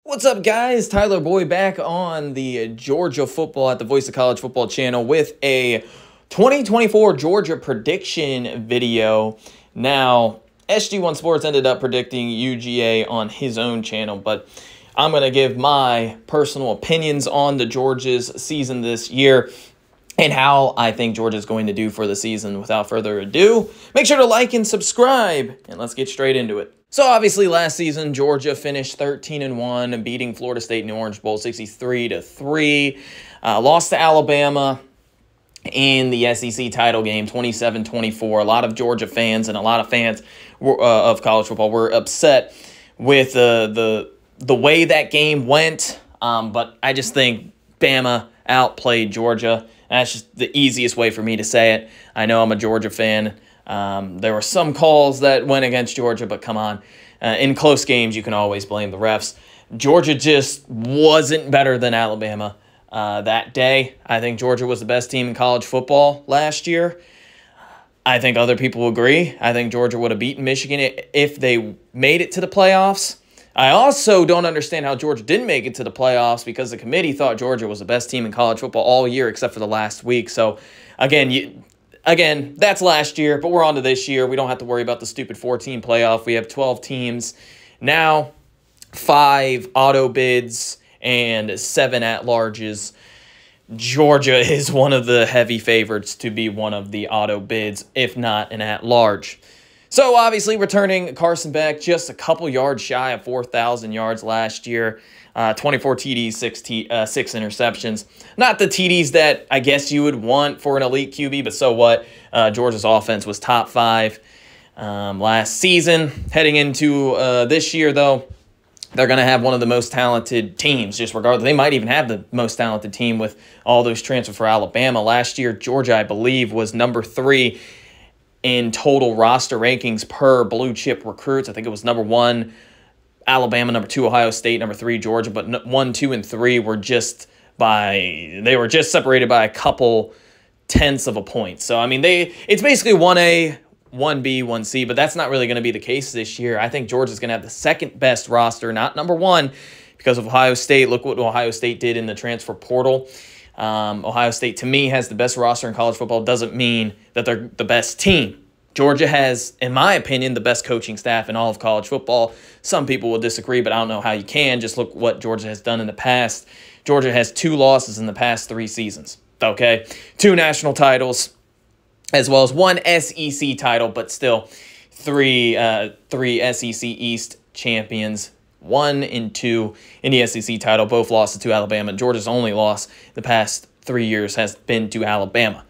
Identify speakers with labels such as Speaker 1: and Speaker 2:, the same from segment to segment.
Speaker 1: What's up, guys? Tyler Boyd back on the Georgia Football at the Voice of College Football channel with a 2024 Georgia prediction video. Now, SG1 Sports ended up predicting UGA on his own channel, but I'm going to give my personal opinions on the Georgia's season this year and how I think Georgia's going to do for the season. Without further ado, make sure to like and subscribe, and let's get straight into it. So obviously last season, Georgia finished 13-1, beating Florida State in the Orange Bowl 63-3. Lost to Alabama in the SEC title game 27-24. A lot of Georgia fans and a lot of fans of college football were upset with the way that game went. But I just think Bama outplayed Georgia. That's just the easiest way for me to say it. I know I'm a Georgia fan. There were some calls that went against Georgia, but come on. In close games, you can always blame the refs. Georgia just wasn't better than Alabama that day. I think Georgia was the best team in college football last year. I think other people agree. I think Georgia would have beaten Michigan if they made it to the playoffs. I also don't understand how Georgia didn't make it to the playoffs because the committee thought Georgia was the best team in college football all year except for the last week. So, Again, that's last year, but we're on to this year. We don't have to worry about the stupid 14 playoff. We have 12 teams now, 5 auto bids and 7 at-larges. Georgia is one of the heavy favorites to be one of the auto bids, if not an at-large. So, obviously, returning Carson Beck just a couple yards shy of 4,000 yards last year. 24 TDs, 6 interceptions. Not the TDs that I guess you would want for an elite QB, but so what? Georgia's offense was top 5 last season. Heading into this year, though, they're going to have one of the most talented teams, just regardless. They might even have the most talented team with all those transfers for Alabama. Last year, Georgia, I believe, was number 3 in total roster rankings per blue chip recruits. I think it was number 1 Alabama, number 2 Ohio State, number 3 Georgia, but 1, 2, and 3 were just separated by a couple tenths of a point. So I mean, it's basically 1A, 1B, 1C, but that's not really going to be the case this year. I think Georgia's going to have the second best roster, not number 1, because of Ohio State. Look what Ohio State did in the transfer portal. Ohio State, to me, has the best roster in college football. Doesn't mean that they're the best team. Georgia has, in my opinion, the best coaching staff in all of college football. Some people will disagree, but I don't know how you can. Just look what Georgia has done in the past. Georgia has 2 losses in the past 3 seasons, okay? 2 national titles, as well as 1 SEC title, but still 3 SEC East champions, 1 and 2 in the SEC title, both lost to Alabama. Georgia's only loss the past 3 years has been to Alabama.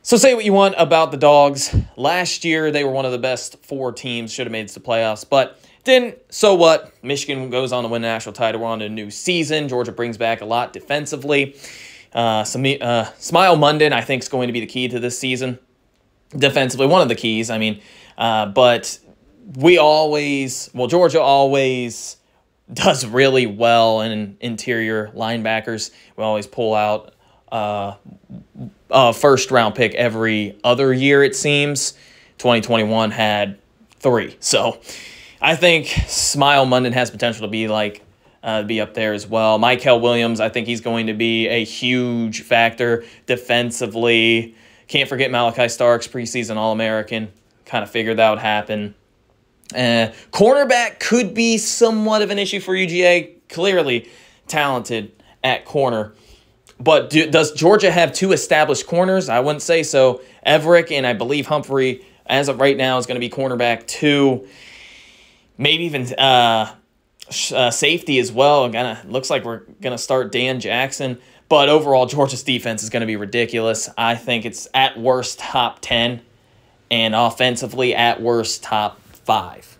Speaker 1: So say what you want about the Dogs. Last year, they were one of the best 4 teams, should have made it to the playoffs, but didn't. So what? Michigan goes on to win the national title. We're on to a new season. Georgia brings back a lot defensively. Smile Munden, I think, is going to be the key to this season. Defensively, one of the keys, I mean. But Georgia always does really well in interior linebackers. We always pull out first-round pick every other year, it seems. 2021 had 3. So I think Smile Munden has potential to be up there as well. Michael Williams, I think he's going to be a huge factor defensively. Can't forget Malachi Starks, preseason All-American. Kind of figured that would happen. Cornerback could be somewhat of an issue for UGA. Clearly talented at corner. But does Georgia have 2 established corners? I wouldn't say so. Everett and I believe Humphrey, as of right now, is going to be cornerback 2. Maybe even safety as well. Looks like we're going to start Dan Jackson. But overall, Georgia's defense is going to be ridiculous. I think it's at worst top 10 and offensively at worst top 5.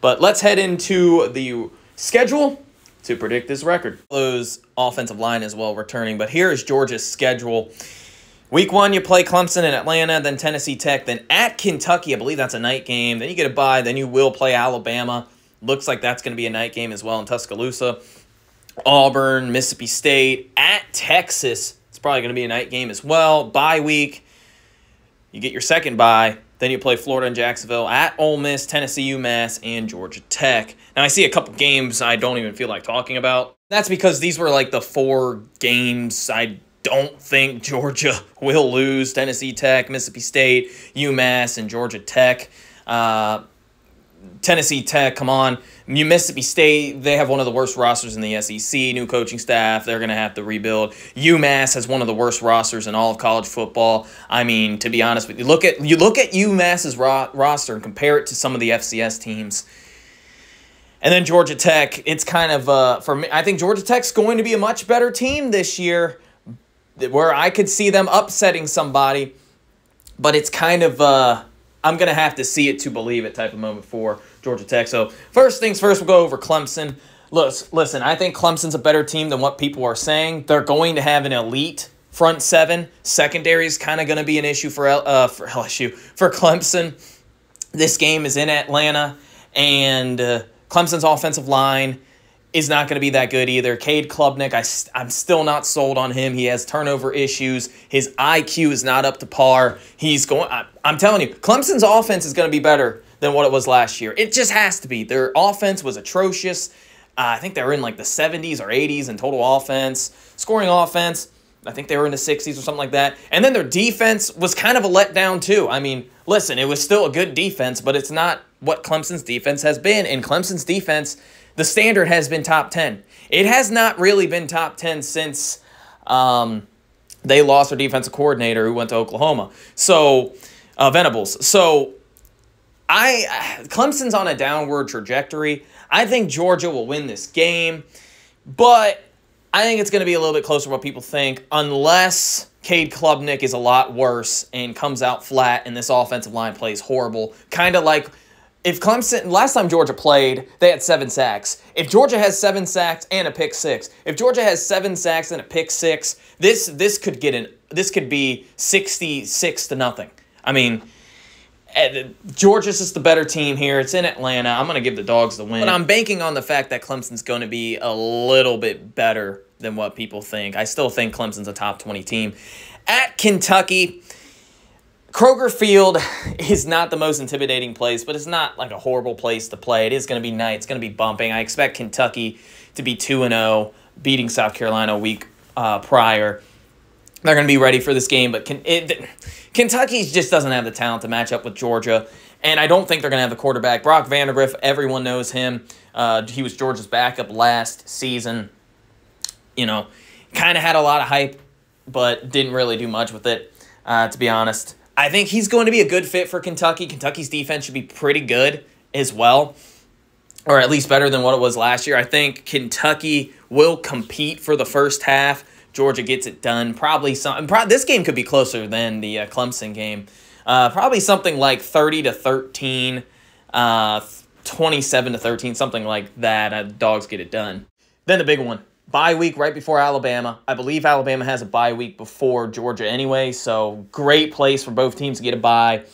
Speaker 1: But let's head into the schedule to predict this record. Those offensive line as well returning, but here is Georgia's schedule. Week 1, you play Clemson and Atlanta, then Tennessee Tech, then at Kentucky. I believe that's a night game. Then you get a bye, then you will play Alabama. Looks like that's going to be a night game as well in Tuscaloosa. Auburn, Mississippi State, at Texas. It's probably going to be a night game as well. Bye week. You get your second bye. Then you play Florida and Jacksonville, at Ole Miss, Tennessee, UMass, and Georgia Tech. Now, I see a couple games I don't even feel like talking about. That's because these were like the 4 games I don't think Georgia will lose. Tennessee Tech, Mississippi State, UMass, and Georgia Tech. Tennessee Tech, come on. Mississippi State, they have one of the worst rosters in the SEC. New coaching staff, they're going to have to rebuild. UMass has one of the worst rosters in all of college football. I mean, to be honest with you, look at UMass's roster and compare it to some of the FCS teams. And then Georgia Tech, it's kind of, for me, I think Georgia Tech's going to be a much better team this year, where I could see them upsetting somebody. But it's kind of, I'm going to have to see it to believe it type of moment for Georgia Tech. So first things first, we'll go over Clemson. Listen, I think Clemson's a better team than what people are saying. They're going to have an elite front 7. Secondary is kind of going to be an issue for LSU. For Clemson, this game is in Atlanta, and Clemson's offensive line is not going to be that good either. Cade Klubnik, I'm still not sold on him. He has turnover issues. His IQ is not up to par. I'm telling you, Clemson's offense is going to be better than what it was last year. It just has to be. Their offense was atrocious. I think they were in like the 70s or 80s in total offense. Scoring offense, I think they were in the 60s or something like that. And then their defense was kind of a letdown too. I mean, listen, it was still a good defense, but it's not what Clemson's defense has been. And Clemson's defense, the standard has been top 10. It has not really been top 10 since they lost their defensive coordinator who went to Oklahoma. So, Venables. So, Clemson's on a downward trajectory. I think Georgia will win this game, but I think it's going to be a little bit closer to what people think, unless Cade Klubnik is a lot worse and comes out flat and this offensive line plays horrible. Kind of like if Clemson, last time Georgia played, they had 7 sacks. If Georgia has 7 sacks and a pick 6, if Georgia has 7 sacks and a pick 6, this could be 66-0. I mean, Georgia's just the better team here. It's in Atlanta. I'm going to give the Dogs the win. But I'm banking on the fact that Clemson's going to be a little bit better than what people think. I still think Clemson's a top 20 team. At Kentucky, Kroger Field is not the most intimidating place, but it's not like a horrible place to play. It is going to be nice. It's going to be bumping. I expect Kentucky to be 2-0, beating South Carolina a week prior. They're going to be ready for this game, but Kentucky just doesn't have the talent to match up with Georgia, and I don't think they're going to have the quarterback. Brock Vandagriff, everyone knows him. He was Georgia's backup last season. You know, kind of had a lot of hype, but didn't really do much with it, to be honest. I think he's going to be a good fit for Kentucky. Kentucky's defense should be pretty good as well, or at least better than what it was last year. I think Kentucky will compete for the first half. Georgia gets it done. This game could be closer than the Clemson game. Probably something like 30-13, 27-13, something like that. Dogs get it done. Then the big one. Bye week right before Alabama. I believe Alabama has a bye week before Georgia anyway, so great place for both teams to get a bye.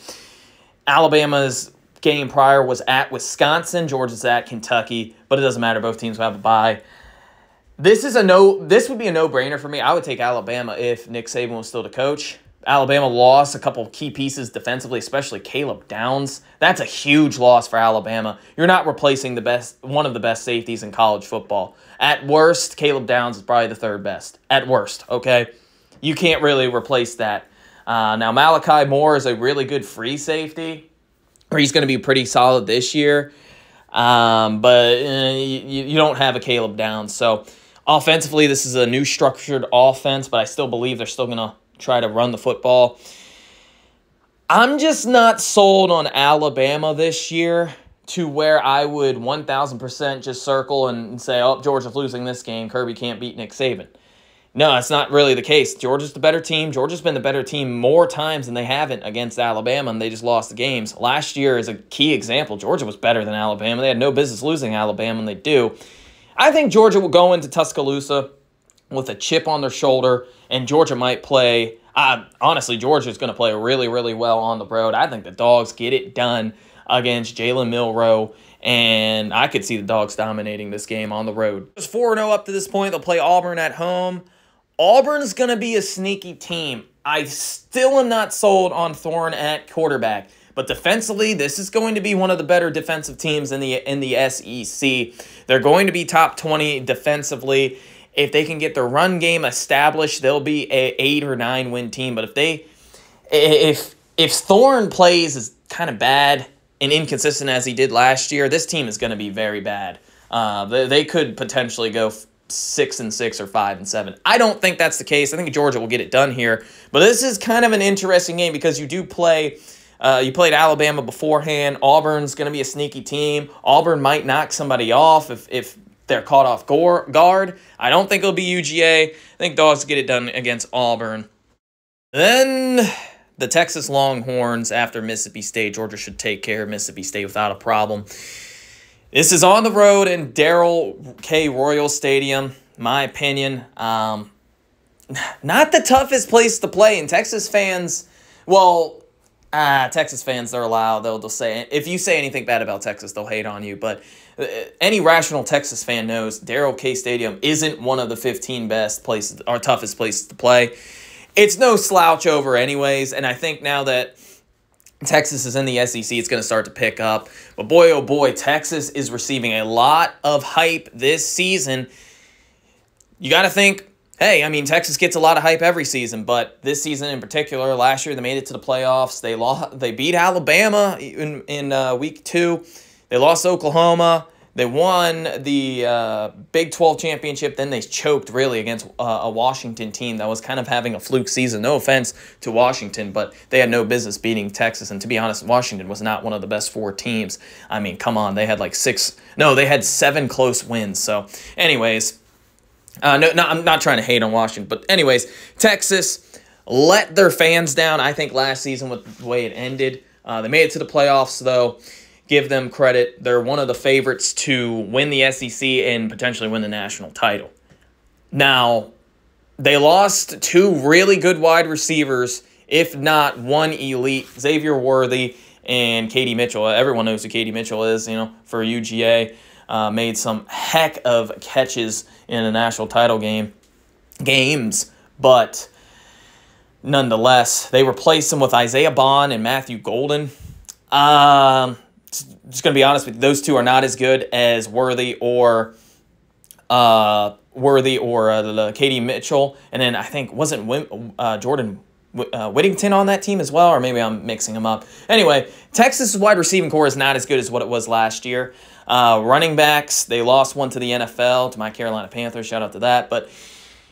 Speaker 1: Alabama's game prior was at Wisconsin. Georgia's at Kentucky, but it doesn't matter. Both teams will have a bye. This would be a no-brainer for me. I would take Alabama if Nick Saban was still the coach. Alabama lost a couple of key pieces defensively, especially Caleb Downs. That's a huge loss for Alabama. You're not replacing one of the best safeties in college football. At worst, Caleb Downs is probably the 3rd best. At worst, okay? You can't really replace that. Now, Malachi Moore is a really good free safety, or he's going to be pretty solid this year. But you don't have a Caleb Downs. So, offensively, this is a new structured offense, but I still believe they're still going to try to run the football. I'm just not sold on Alabama this year to where I would 1,000% just circle and say, oh, Georgia's losing this game. Kirby can't beat Nick Saban. No, that's not really the case. Georgia's the better team. Georgia's been the better team more times than they haven't against Alabama, and they just lost the games. Last year is a key example. Georgia was better than Alabama. They had no business losing Alabama, and they do. I think Georgia will go into Tuscaloosa with a chip on their shoulder, and Georgia might play. Honestly, Georgia's going to play really, really well on the road. I think the Dogs get it done against Jalen Milroe, and I could see the Dogs dominating this game on the road. It's 4-0 up to this point. They'll play Auburn at home. Auburn's going to be a sneaky team. I still am not sold on Thorne at quarterback, But defensively, this is going to be one of the better defensive teams in the SEC. They're going to be top 20 defensively. If they can get their run game established, they'll be a 8 or 9 win team. But if Thorne plays as kind of bad and inconsistent as he did last year, this team is going to be very bad. They could potentially go 6-6 or 5-7. I don't think that's the case. I think Georgia will get it done here. But this is kind of an interesting game because you do play. You played Alabama beforehand. Auburn's going to be a sneaky team. Auburn might knock somebody off if they're caught off guard. I don't think it'll be UGA. I think Dogs get it done against Auburn. Then the Texas Longhorns after Mississippi State. Georgia should take care of Mississippi State without a problem. This is on the road in Darrell K. Royal Stadium. My opinion, not the toughest place to play. And Texas fans, well, Texas fans, they're allowed. They'll say, if you say anything bad about Texas, they'll hate on you. But any rational Texas fan knows Darrell K. Stadium isn't one of the 15 best places or toughest places to play. It's no slouch over anyways. And I think now that Texas is in the SEC, it's going to start to pick up. But boy, oh boy, Texas is receiving a lot of hype this season. You got to think, hey, I mean, Texas gets a lot of hype every season, but this season in particular, last year they made it to the playoffs. They beat Alabama in week 2. They lost Oklahoma. They won the Big 12 championship. Then they choked, really, against a Washington team that was kind of having a fluke season. No offense to Washington, but they had no business beating Texas. And to be honest, Washington was not one of the best 4 teams. I mean, come on. They had like 7 close wins. So, anyways, I'm not trying to hate on Washington. But anyways, Texas let their fans down, I think, last season with the way it ended. They made it to the playoffs, though. Give them credit. They're one of the favorites to win the SEC and potentially win the national title. Now, they lost 2 really good wide receivers, if not one elite, Xavier Worthy and Katie Mitchell. Everyone knows who Katie Mitchell is, for UGA. Made some heck of catches in the national title games, but nonetheless, they replaced him with Isaiah Bond and Matthew Golden. Just going to be honest with you, those 2 are not as good as Worthy or Katie Mitchell. And then I think, wasn't Jordan Whittington on that team as well? Or maybe I'm mixing them up. Anyway, Texas' wide receiving core is not as good as what it was last year. Running backs, they lost one to the NFL, to my Carolina Panthers. Shout out to that. But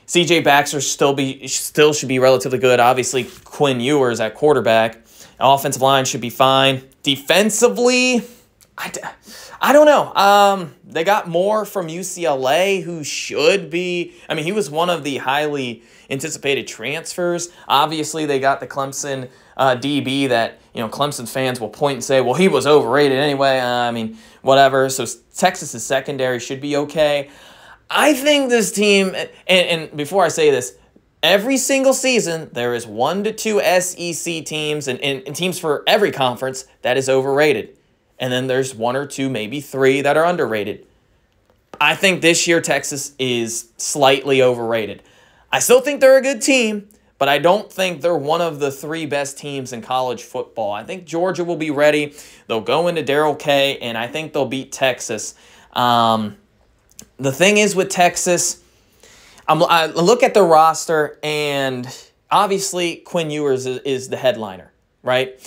Speaker 1: C.J. Baxter still should be relatively good. Obviously, Quinn Ewers at quarterback. Offensive line should be fine. Defensively, I don't know. They got more from UCLA, who should be. I mean, he was one of the highly anticipated transfers. Obviously, they got the Clemson DB that, Clemson fans will point and say, well, he was overrated anyway. I mean, whatever. So Texas's secondary should be okay. I think this team, and before I say this, every single season, there is 1 to 2 SEC teams and teams for every conference that is overrated. And then there's 1 or 2, maybe 3 that are underrated. I think this year Texas is slightly overrated. I still think they're a good team, but I don't think they're one of the 3 best teams in college football. I think Georgia will be ready. They'll go into Darrell K, and I think they'll beat Texas. The thing is with Texas, I look at the roster, and obviously Quinn Ewers is the headliner, right?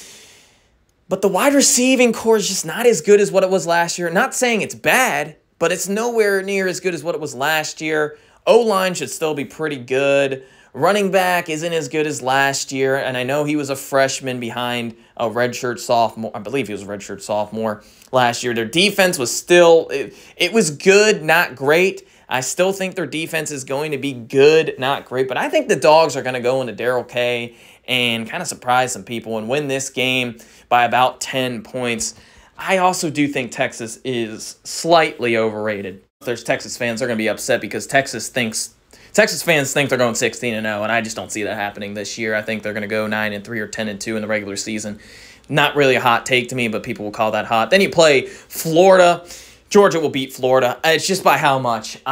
Speaker 1: But the wide receiving core is just not as good as what it was last year. Not saying it's bad, but it's nowhere near as good as what it was last year. O-line should still be pretty good. Running back isn't as good as last year, and I know he was a freshman behind a redshirt sophomore. I believe he was a redshirt sophomore last year. Their defense was still, it was good, not great. I still think their defense is going to be good, not great, but I think the Dogs are going to go into Darrell K and kind of surprise some people and win this game by about 10 points. I also do think Texas is slightly overrated. If there's Texas fans, they're going to be upset because Texas fans think they're going 16-0, and I just don't see that happening this year. I think they're going to go 9-3 or 10-2 in the regular season. Not really a hot take to me, but people will call that hot. Then you play Florida. Georgia will beat Florida. It's just by how much.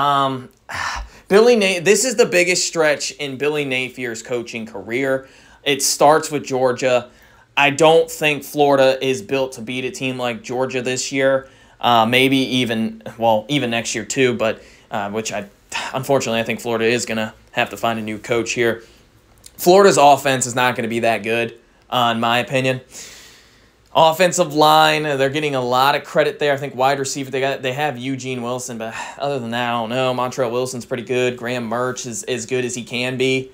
Speaker 1: This is the biggest stretch in Billy Napier's coaching career. It starts with Georgia. I don't think Florida is built to beat a team like Georgia this year. Maybe even next year too, but unfortunately, I think Florida is going to have to find a new coach here. Florida's offense is not going to be that good, in my opinion. Offensive line, they're getting a lot of credit there. I think wide receiver, they have Eugene Wilson, but other than that, I don't know. Montrell Wilson's pretty good. Graham Mertz is as good as he can be.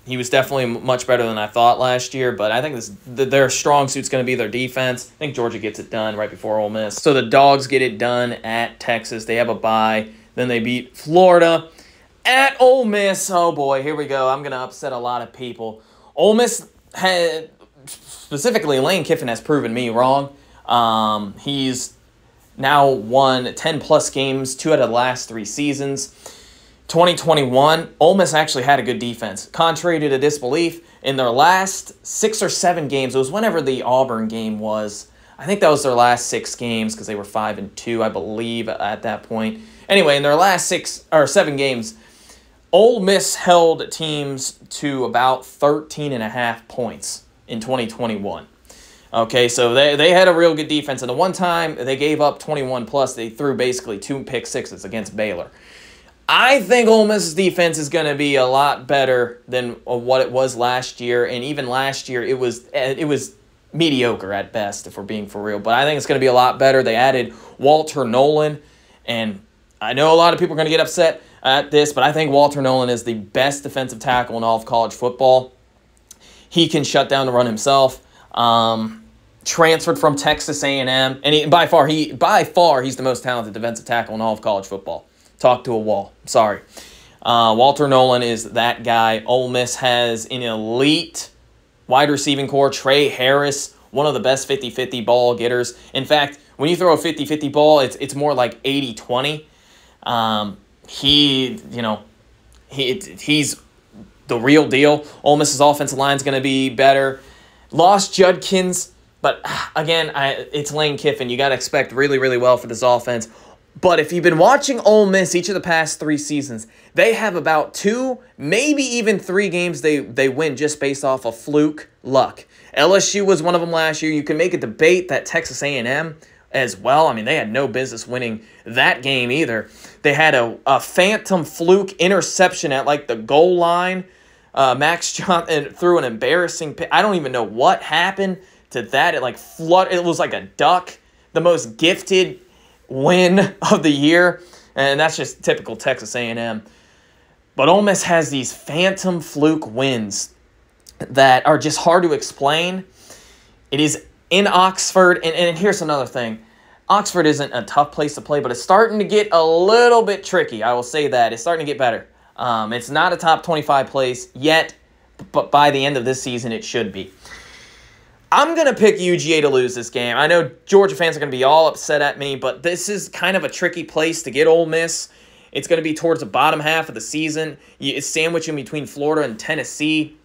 Speaker 1: He was definitely much better than I thought last year, but I think their strong suit's going to be their defense. I think Georgia gets it done right before Ole Miss. So the Dogs get it done at Texas. They have a bye. Then they beat Florida at Ole Miss. Oh, boy, here we go. I'm going to upset a lot of people. Ole Miss had, specifically Lane Kiffin has proven me wrong. He's now won 10-plus games, 2 out of the last 3 seasons. 2021, Ole Miss actually had a good defense. Contrary to disbelief, in their last 6 or 7 games, it was whenever the Auburn game was. I think that was their last 6 games because they were 5-2, I believe, at that point. Anyway, in their last 6 or 7 games, Ole Miss held teams to about 13.5 points in 2021. Okay, so they had a real good defense. And the one time they gave up 21+, they threw basically 2 pick-sixes against Baylor. I think Ole Miss's defense is going to be a lot better than what it was last year, and even last year it was mediocre at best, if we're being for real. But I think it's going to be a lot better. They added Walter Nolan, and I know a lot of people are going to get upset at this, but I think Walter Nolan is the best defensive tackle in all of college football. He can shut down the run himself. Transferred from Texas A&M, and by far he's the most talented defensive tackle in all of college football. Talk to a wall. Sorry. Walter Nolan is that guy. Ole Miss has an elite wide receiving core. Trey Harris, one of the best 50-50 ball getters. In fact, when you throw a 50-50 ball, it's more like 80-20. He's the real deal. Ole Miss's offensive line is going to be better. Lost Judkins, but again, it's Lane Kiffin. You got to expect really, really well for this offense. But if you've been watching Ole Miss each of the past 3 seasons, they have about 2, maybe even 3 games they win just based off of fluke luck. LSU was one of them last year. You can make a debate that Texas A&M as well. I mean, they had no business winning that game either. They had a phantom fluke interception at like the goal line. Max Johnson threw an embarrassing pick. I don't even know what happened to that. It was like a duck. The most gifted win of the year, and that's just typical Texas A&M. But Ole Miss has these phantom fluke wins that are just hard to explain. It is in Oxford, and here's another thing. Oxford isn't a tough place to play, but it's starting to get a little bit tricky. I will say that. It's starting to get better. It's not a top 25 place yet, but by the end of this season, it should be. I'm going to pick UGA to lose this game. I know Georgia fans are going to be all upset at me, but this is kind of a tricky place to get Ole Miss. It's going to be towards the bottom half of the season. It's sandwiching between Florida and Tennessee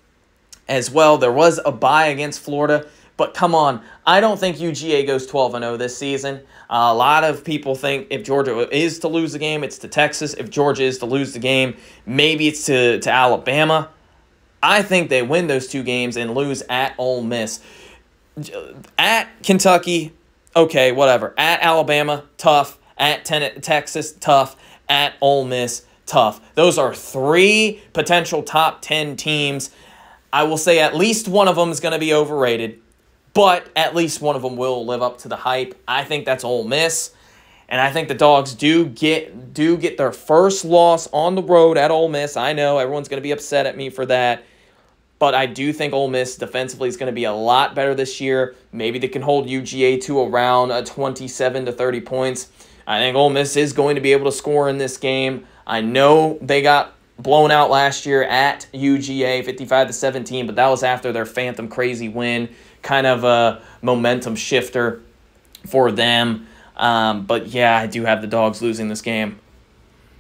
Speaker 1: as well. There was a bye against Florida, but come on. I don't think UGA goes 12-0 this season. A lot of people think if Georgia is to lose the game, it's to Texas. If Georgia is to lose the game, maybe it's to Alabama. I think they win those 2 games and lose at Ole Miss. At Kentucky, okay, whatever. At Alabama, tough. At Texas, tough. At Ole Miss, tough. Those are 3 potential top 10 teams. I will say at least one of them is going to be overrated, but at least one of them will live up to the hype. I think that's Ole Miss, and I think the Dogs do get their first loss on the road at Ole Miss. I know everyone's going to be upset at me for that. But I do think Ole Miss defensively is going to be a lot better this year. Maybe they can hold UGA to around 27 to 30 points. I think Ole Miss is going to be able to score in this game. I know they got blown out last year at UGA, 55-17, but that was after their phantom crazy win. Kind of a momentum shifter for them. But yeah, I do have the Dogs losing this game.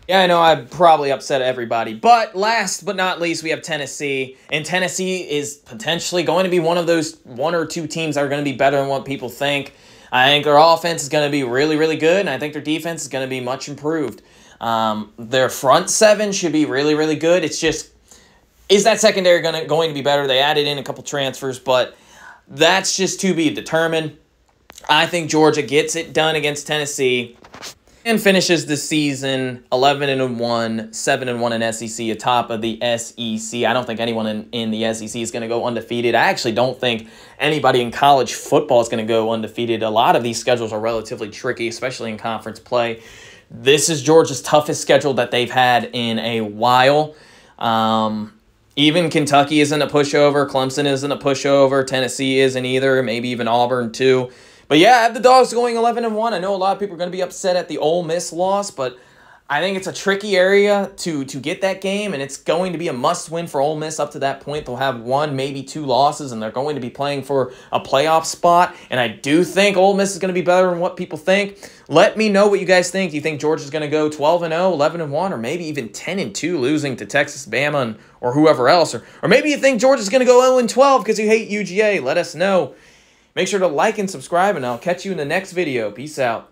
Speaker 1: Yeah, I know I probably upset everybody, but last but not least, we have Tennessee, and Tennessee is potentially going to be one of those 1 or 2 teams that are going to be better than what people think. I think their offense is going to be really, really good, and I think their defense is going to be much improved. Their front 7 should be really, really good. It's just, is that secondary going to be better? They added in a couple transfers, but That's just to be determined. I think Georgia gets it done against Tennessee and finishes the season 11-1, 7-1 in SEC, atop of the SEC. I don't think anyone in the SEC is going to go undefeated. I actually don't think anybody in college football is going to go undefeated. A lot of these schedules are relatively tricky, especially in conference play. This is Georgia's toughest schedule that they've had in a while. Even Kentucky isn't a pushover. Clemson isn't a pushover. Tennessee isn't either. Maybe even Auburn too. But yeah, I have the Dogs going 11-1. I know a lot of people are going to be upset at the Ole Miss loss, but I think it's a tricky area to get that game, and it's going to be a must-win for Ole Miss up to that point. They'll have 1, maybe 2 losses, and they're going to be playing for a playoff spot, and I do think Ole Miss is going to be better than what people think. Let me know what you guys think. Do you think Georgia's going to go 12-0, 11-1, or maybe even 10-2, losing to Texas, Bama, or whoever else? Or maybe you think Georgia's going to go 0-12 because you hate UGA. Let us know. Make sure to like and subscribe, and I'll catch you in the next video. Peace out.